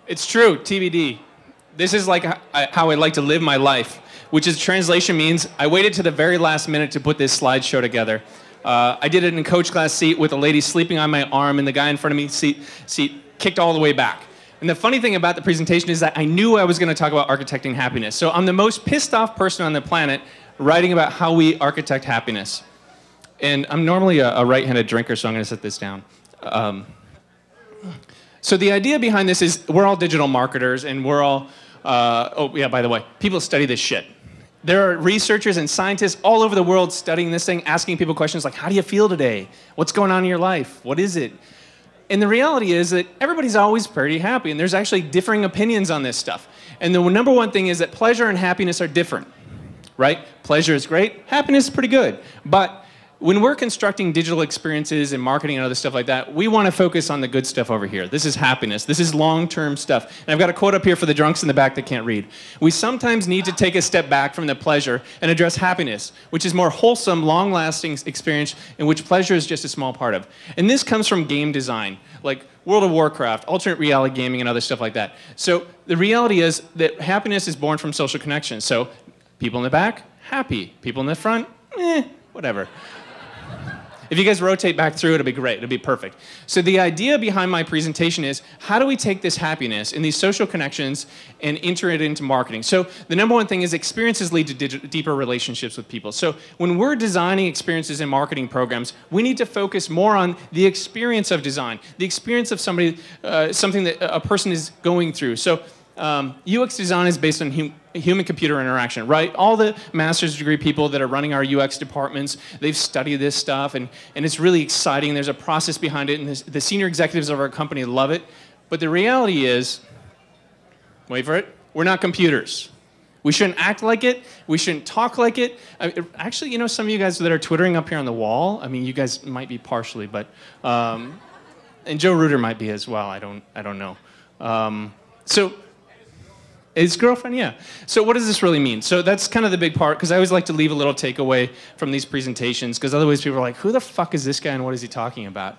It's true, TBD. This is like how I like to live my life, which is translation means I waited to the very last minute to put this slideshow together. I did it in coach class seat with a lady sleeping on my arm and the guy in front of me seat kicked all the way back. And the funny thing about the presentation is that I knew I was going to talk about architecting happiness. So I'm the most pissed off person on the planet writing about how we architect happiness. And I'm normally a right-handed drinker, so I'm going to set this down. So the idea behind this is we're all digital marketers, and we're all, oh yeah, by the way, people study this shit. There are researchers and scientists all over the world studying this thing, asking people questions like, how do you feel today? What's going on in your life? What is it? And the reality is that everybody's always pretty happy, and there's actually differing opinions on this stuff. And the number one thing is that pleasure and happiness are different, right? Pleasure is great, happiness is pretty good. But when we're constructing digital experiences and marketing and other stuff like that, we want to focus on the good stuff over here. This is happiness. This is long-term stuff. And I've got a quote up here for the drunks in the back that can't read. We sometimes need to take a step back from the pleasure and address happiness, which is more wholesome, long-lasting experience in which pleasure is just a small part of. And this comes from game design, like World of Warcraft, alternate reality gaming, and other stuff like that. So the reality is that happiness is born from social connection. So people in the back, happy. People in the front, whatever. If you guys rotate back through, it'll be great. It'll be perfect. So the idea behind my presentation is, how do we take this happiness and these social connections and enter it into marketing? So the number one thing is experiences lead to deeper relationships with people. So when we're designing experiences and marketing programs, we need to focus more on the experience of design, the experience of somebody, something that a person is going through. So UX design is based on human-computer interaction, right? All the master's degree people that are running our UX departments, they've studied this stuff, and it's really exciting. There's a process behind it, and the senior executives of our company love it. But the reality is, wait for it, we're not computers. We shouldn't act like it. We shouldn't talk like it. Actually, you know, some of you guys that are twittering up here on the wall, I mean, you guys might be partially, but, and Joe Ruder might be as well. I don't know. So. His girlfriend, yeah. So what does this really mean? So that's kind of the big part, because I always like to leave a little takeaway from these presentations, because otherwise people are like, who the fuck is this guy and what is he talking about?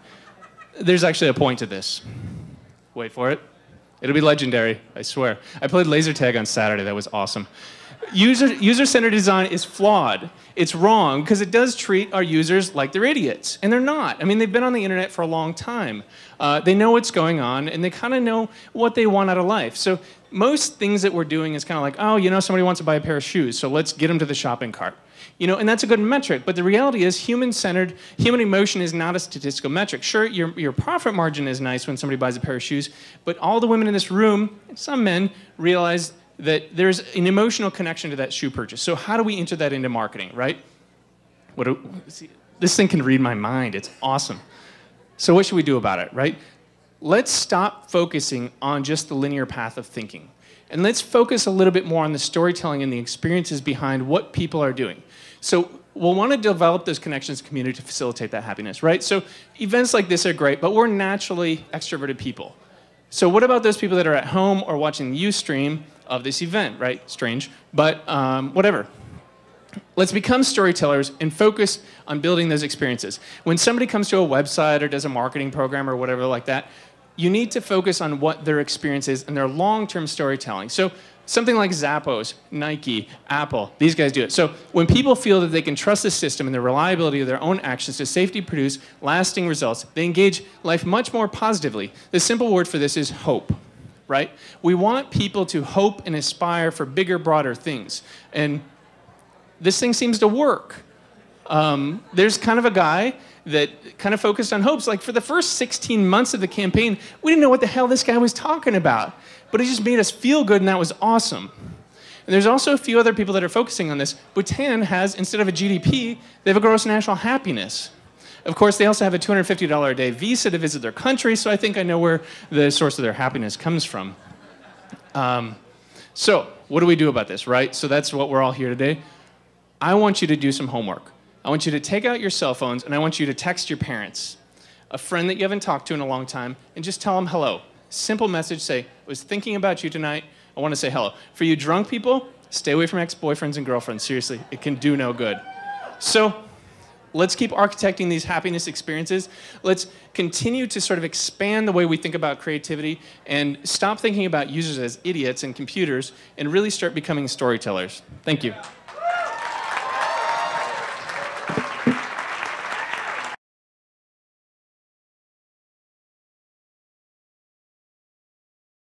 There's actually a point to this. Wait for it. It'll be legendary, I swear. I played laser tag on Saturday. That was awesome. User-centered design is flawed. It's wrong because it does treat our users like they're idiots, and they're not. I mean, they've been on the internet for a long time. They know what's going on, and they kind of know what they want out of life. So most things that we're doing is kind of like, oh, you know, somebody wants to buy a pair of shoes, so let's get them to the shopping cart. You know, and that's a good metric, but the reality is human-centered, human emotion is not a statistical metric. Sure, your profit margin is nice when somebody buys a pair of shoes, but all the women in this room, and some men, realize that there's an emotional connection to that shoe purchase. So how do we enter that into marketing, right? This thing can read my mind. It's awesome. So what should we do about it, right? Let's stop focusing on just the linear path of thinking. And let's focus a little bit more on the storytelling and the experiences behind what people are doing. So we'll want to develop those connections in the community to facilitate that happiness, right? So events like this are great, but we're naturally extroverted people. So what about those people that are at home or watching the Ustream of this event, right? Strange, but whatever. Let's become storytellers and focus on building those experiences. When somebody comes to a website or does a marketing program or whatever like that, you need to focus on what their experience is and their long-term storytelling. So something like Zappos, Nike, Apple, these guys do it. So when people feel that they can trust the system and the reliability of their own actions to safely produce lasting results, they engage life much more positively. The simple word for this is hope, right? We want people to hope and aspire for bigger, broader things. And this thing seems to work. There's kind of a guy that kind of focused on hopes. Like for the first 16 months of the campaign, we didn't know what the hell this guy was talking about. But it just made us feel good, and that was awesome. And there's also a few other people that are focusing on this. Bhutan has, instead of a GDP, they have a gross national happiness. Of course, they also have a $250 a day visa to visit their country, so I think I know where the source of their happiness comes from. So what do we do about this, right? So that's what we're all here today. I want you to do some homework. I want you to take out your cell phones, and I want you to text your parents, a friend that you haven't talked to in a long time, and just tell them hello. Simple message, say, I was thinking about you tonight. I want to say hello. For you drunk people, stay away from ex-boyfriends and girlfriends. Seriously, it can do no good. So Let's keep architecting these happiness experiences. Let's continue to sort of expand the way we think about creativity and stop thinking about users as idiots and computers and really start becoming storytellers. Thank you.